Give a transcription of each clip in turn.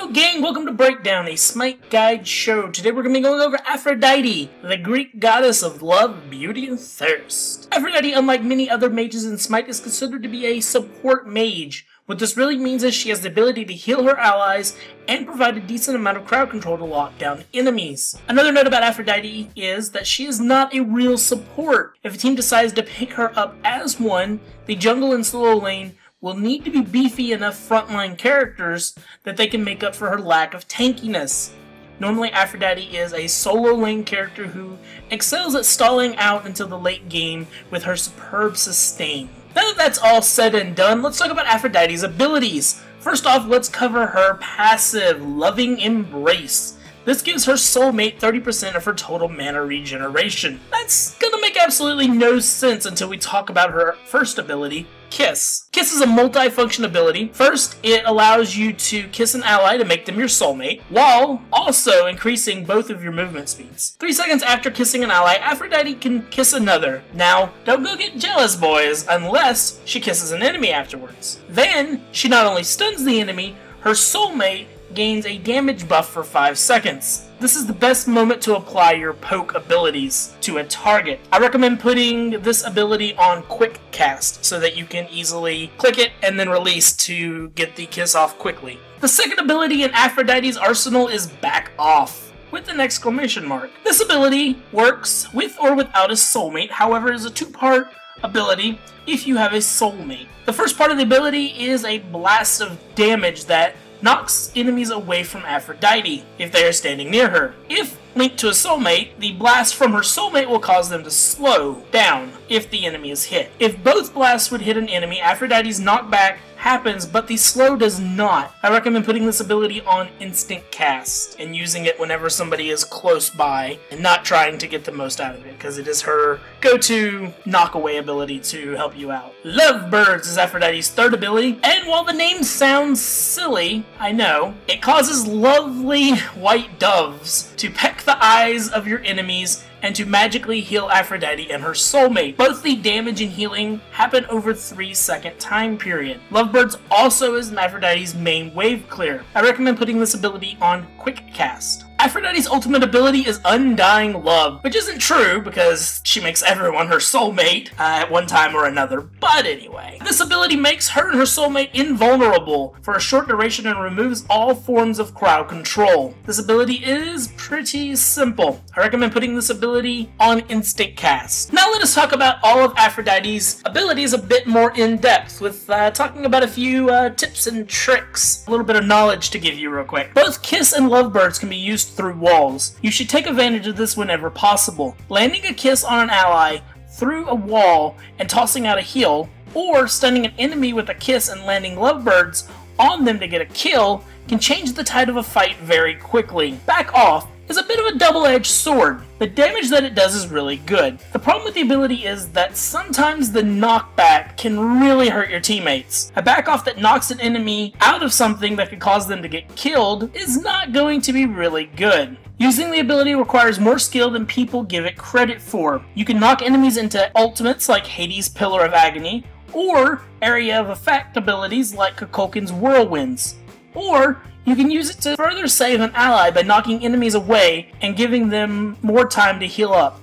up, gang? Welcome to Breakdown, a Smite Guide show. Today we're going to be going over Aphrodite, the Greek goddess of love, beauty, and thirst. Aphrodite, unlike many other mages in Smite, is considered to be a support mage. What this really means is she has the ability to heal her allies and provide a decent amount of crowd control to lock down enemies. Another note about Aphrodite is that she is not a real support. If a team decides to pick her up as one, the jungle and solo lane will need to be beefy enough frontline characters that they can make up for her lack of tankiness. Normally, Aphrodite is a solo lane character who excels at stalling out until the late game with her superb sustain. Now that that's all said and done, let's talk about Aphrodite's abilities. First off, let's cover her passive, Loving Embrace. This gives her soulmate 30% of her total mana regeneration. That's gonna make absolutely no sense until we talk about her first ability, Kiss. Kiss is a multi-function ability. First, it allows you to kiss an ally to make them your soulmate, while also increasing both of your movement speeds. 3 seconds after kissing an ally, Aphrodite can kiss another. Now, don't go get jealous, boys, unless she kisses an enemy afterwards. Then, she not only stuns the enemy, her soulmate gains a damage buff for 5 seconds. This is the best moment to apply your poke abilities to a target. I recommend putting this ability on quick cast so that you can easily click it and then release to get the kiss off quickly. The second ability in Aphrodite's arsenal is Back Off, with an exclamation mark. This ability works with or without a soulmate, however, it is a two-part ability if you have a soulmate. The first part of the ability is a blast of damage that knocks enemies away from Aphrodite if they are standing near her. If linked to a soulmate, the blast from her soulmate will cause them to slow down if the enemy is hit. If both blasts would hit an enemy, Aphrodite's knockback happens, but the slow does not. I recommend putting this ability on instant cast and using it whenever somebody is close by and not trying to get the most out of it, because it is her go-to knockaway ability to help you out. Lovebirds is Aphrodite's third ability, and while the name sounds silly, I know, it causes lovely white doves to peck the eyes of your enemies and to magically heal Aphrodite and her soulmate. Both the damage and healing happen over 3-second time period. Lovebirds also is Aphrodite's main wave clear. I recommend putting this ability on quick cast. Aphrodite's ultimate ability is Undying Love, which isn't true because she makes everyone her soulmate at one time or another, but anyway. This ability makes her and her soulmate invulnerable for a short duration and removes all forms of crowd control. This ability is pretty simple. I recommend putting this ability on instant cast. Now let us talk about all of Aphrodite's abilities a bit more in depth with talking about a few tips and tricks, a little bit of knowledge to give you real quick. Both Kiss and Lovebirds can be used through walls. You should take advantage of this whenever possible. Landing a kiss on an ally through a wall and tossing out a heal, or stunning an enemy with a kiss and landing lovebirds on them to get a kill, can change the tide of a fight very quickly. Back Off is a bit of a double-edged sword. The damage that it does is really good. The problem with the ability is that sometimes the knockback can really hurt your teammates. A back off that knocks an enemy out of something that could cause them to get killed is not going to be really good. Using the ability requires more skill than people give it credit for. You can knock enemies into ultimates like Hades' Pillar of Agony, or area of effect abilities like Kukulkan's Whirlwinds. Or you can use it to further save an ally by knocking enemies away and giving them more time to heal up.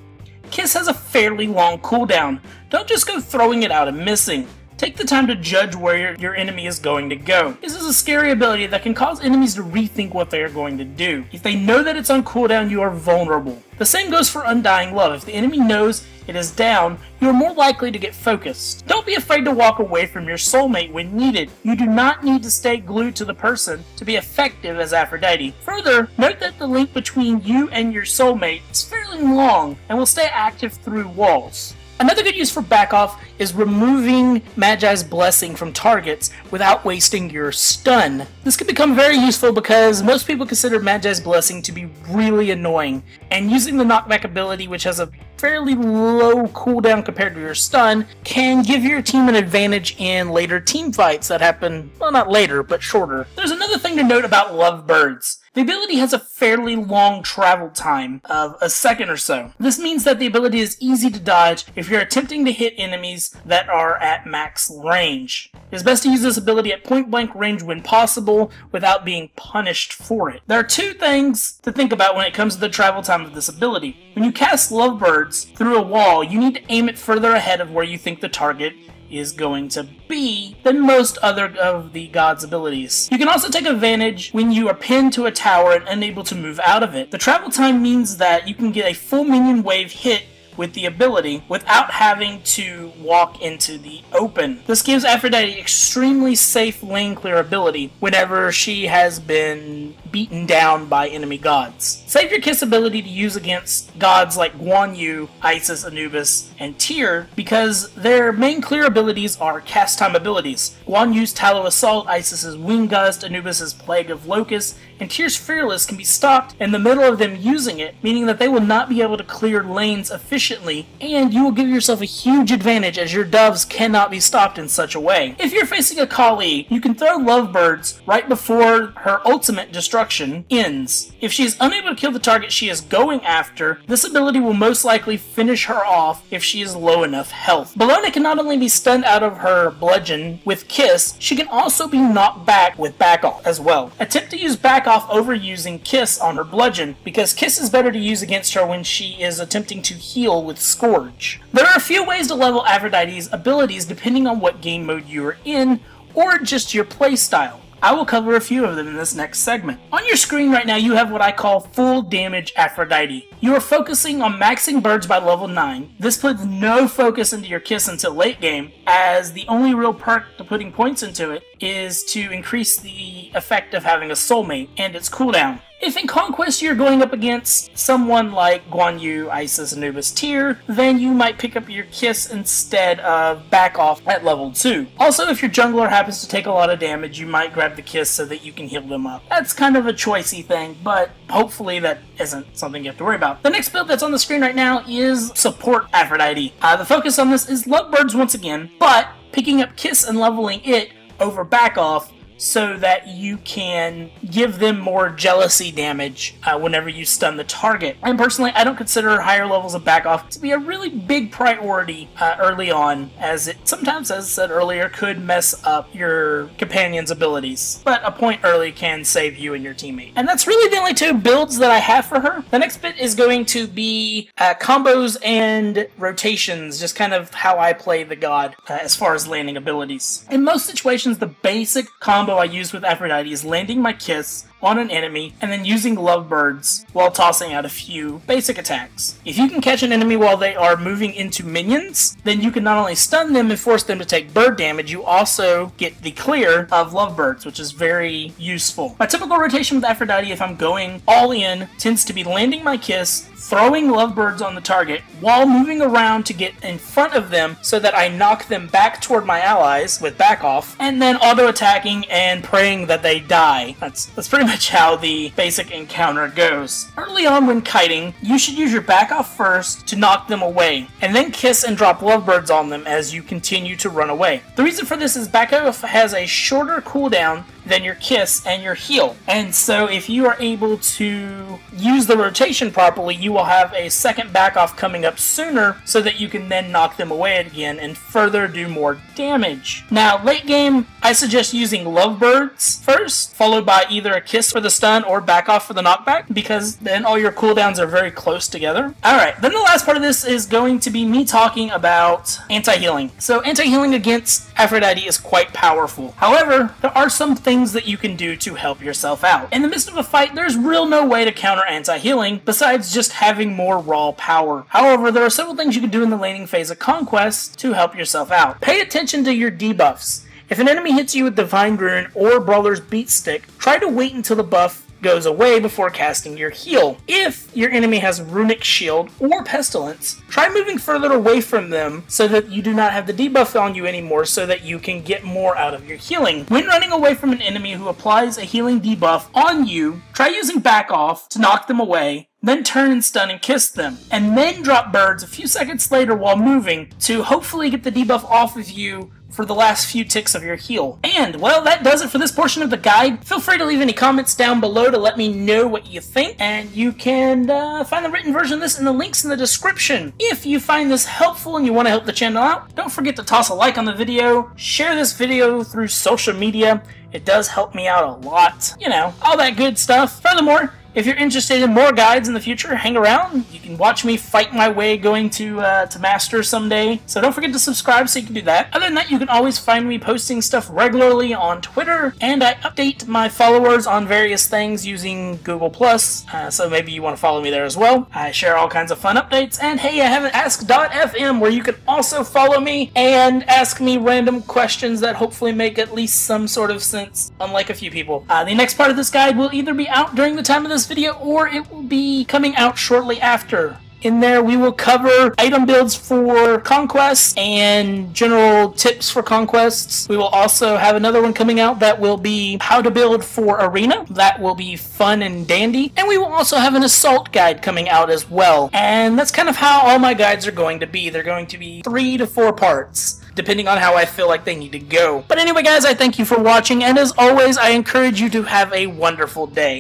Kiss has a fairly long cooldown. Don't just go throwing it out and missing. Take the time to judge where your enemy is going to go. This is a scary ability that can cause enemies to rethink what they are going to do. If they know that it's on cooldown, you are vulnerable. The same goes for Undying Love. If the enemy knows it is down, you are more likely to get focused. Don't be afraid to walk away from your soulmate when needed. You do not need to stay glued to the person to be effective as Aphrodite. Further, note that the link between you and your soulmate is fairly long and will stay active through walls. Another good use for Back Off is removing Magi's Blessing from targets without wasting your stun. This can become very useful because most people consider Magi's Blessing to be really annoying, and using the knockback ability, which has a fairly low cooldown compared to your stun, can give your team an advantage in later team fights that happen, well, not later, but shorter. There's another thing to note about Lovebirds. The ability has a fairly long travel time of a second or so. This means that the ability is easy to dodge if you're attempting to hit enemies that are at max range. It's best to use this ability at point blank range when possible without being punished for it. There are two things to think about when it comes to the travel time of this ability. When you cast Lovebirds through a wall, you need to aim it further ahead of where you think the target is going to be than most other of the god's abilities. You can also take advantage when you are pinned to a tower and unable to move out of it. The travel time means that you can get a full minion wave hit with the ability without having to walk into the open. This gives Aphrodite extremely safe lane clear ability whenever she has been beaten down by enemy gods. Save your Kiss ability to use against gods like Guan Yu, Isis, Anubis, and Tyr because their main clear abilities are cast time abilities. Guan Yu's Tallow Assault, Isis's Wing Gust, Anubis's Plague of Locusts, and Tyr's Fearless can be stopped in the middle of them using it, meaning that they will not be able to clear lanes efficiently, and you will give yourself a huge advantage as your doves cannot be stopped in such a way. If you're facing a Kali, you can throw Lovebirds right before her ultimate destruction ends. If she is unable to kill the target she is going after, this ability will most likely finish her off if she is low enough health. Bellona can not only be stunned out of her bludgeon with Kiss, she can also be knocked back with Back Off as well. Attempt to use Back Off over using Kiss on her bludgeon, because Kiss is better to use against her when she is attempting to heal with Scourge. There are a few ways to level Aphrodite's abilities depending on what game mode you are in, or just your playstyle. I will cover a few of them in this next segment. On your screen right now you have what I call full damage Aphrodite. You are focusing on maxing birds by level 9. This puts no focus into your Kiss until late game, as the only real perk to putting points into it is to increase the effect of having a soulmate and its cooldown. If in Conquest you're going up against someone like Guan Yu, Isis, Anubis, Tyr, then you might pick up your Kiss instead of Back Off at level 2. Also, if your jungler happens to take a lot of damage, you might grab the Kiss so that you can heal them up. That's kind of a choicey thing, but hopefully that isn't something you have to worry about. The next build that's on the screen right now is Support Aphrodite. The focus on this is Lovebirds once again, but picking up Kiss and leveling it over Back Off so that you can give them more jealousy damage whenever you stun the target. And personally, I don't consider higher levels of Back Off to be a really big priority early on, as it sometimes, as I said earlier, could mess up your companion's abilities. But a point early can save you and your teammate. And that's really the only two builds that I have for her. The next bit is going to be combos and rotations, just kind of how I play the god as far as landing abilities. In most situations, the basic combo I use with Aphrodite is landing my Kiss on an enemy and then using Lovebirds while tossing out a few basic attacks. If you can catch an enemy while they are moving into minions, then you can not only stun them and force them to take bird damage, you also get the clear of Lovebirds, which is very useful. My typical rotation with Aphrodite, if I'm going all in, tends to be landing my Kiss, throwing Lovebirds on the target while moving around to get in front of them so that I knock them back toward my allies with Back Off, and then auto-attacking and praying that they die. That's pretty much how the basic encounter goes. Early on when kiting, you should use your Back Off first to knock them away, and then Kiss and drop Lovebirds on them as you continue to run away. The reason for this is Back Off has a shorter cooldown than your Kiss and your heal, and so if you are able to use the rotation properly, you will have a second Back Off coming up sooner so that you can then knock them away again and further do more damage. Now, late game, I suggest using Lovebirds first, followed by either a Kiss for the stun or Back Off for the knockback, because then all your cooldowns are very close together. Alright, then the last part of this is going to be me talking about anti-healing. So anti-healing against Aphrodite is quite powerful. However, there are some things that you can do to help yourself out. In the midst of a fight, there's real no way to counter anti-healing besides just having more raw power. However, there are several things you can do in the laning phase of Conquest to help yourself out. Pay attention to your debuffs. If an enemy hits you with Divine Rune or Brawler's Beat Stick, try to wait until the buff goes away before casting your heal. If your enemy has Runic Shield or Pestilence, try moving further away from them so that you do not have the debuff on you anymore so that you can get more out of your healing. When running away from an enemy who applies a healing debuff on you, try using Back Off to knock them away, then turn and stun and kiss them, and then drop birds a few seconds later while moving to hopefully get the debuff off of you for the last few ticks of your heal. And, well, that does it for this portion of the guide. Feel free to leave any comments down below to let me know what you think, and you can find the written version of this in the links in the description. If you find this helpful and you want to help the channel out, don't forget to toss a like on the video, share this video through social media. It does help me out a lot. You know, all that good stuff. Furthermore, if you're interested in more guides in the future, hang around. You can watch me fight my way going to Master someday. So don't forget to subscribe so you can do that. Other than that, you can always find me posting stuff regularly on Twitter, and I update my followers on various things using Google+. So maybe you want to follow me there as well. I share all kinds of fun updates. And hey, I have an Ask.fm where you can also follow me and ask me random questions that hopefully make at least some sort of sense, unlike a few people. The next part of this guide will either be out during the time of this video or it will be coming out shortly after. In there we will cover item builds for conquests and general tips for conquests. We will also have another one coming out that will be how to build for arena. That will be fun and dandy. And we will also have an assault guide coming out as well. And that's kind of how all my guides are going to be. They're going to be 3 to 4 parts, depending on how I feel like they need to go. But anyway, guys, I thank you for watching, and as always, I encourage you to have a wonderful day.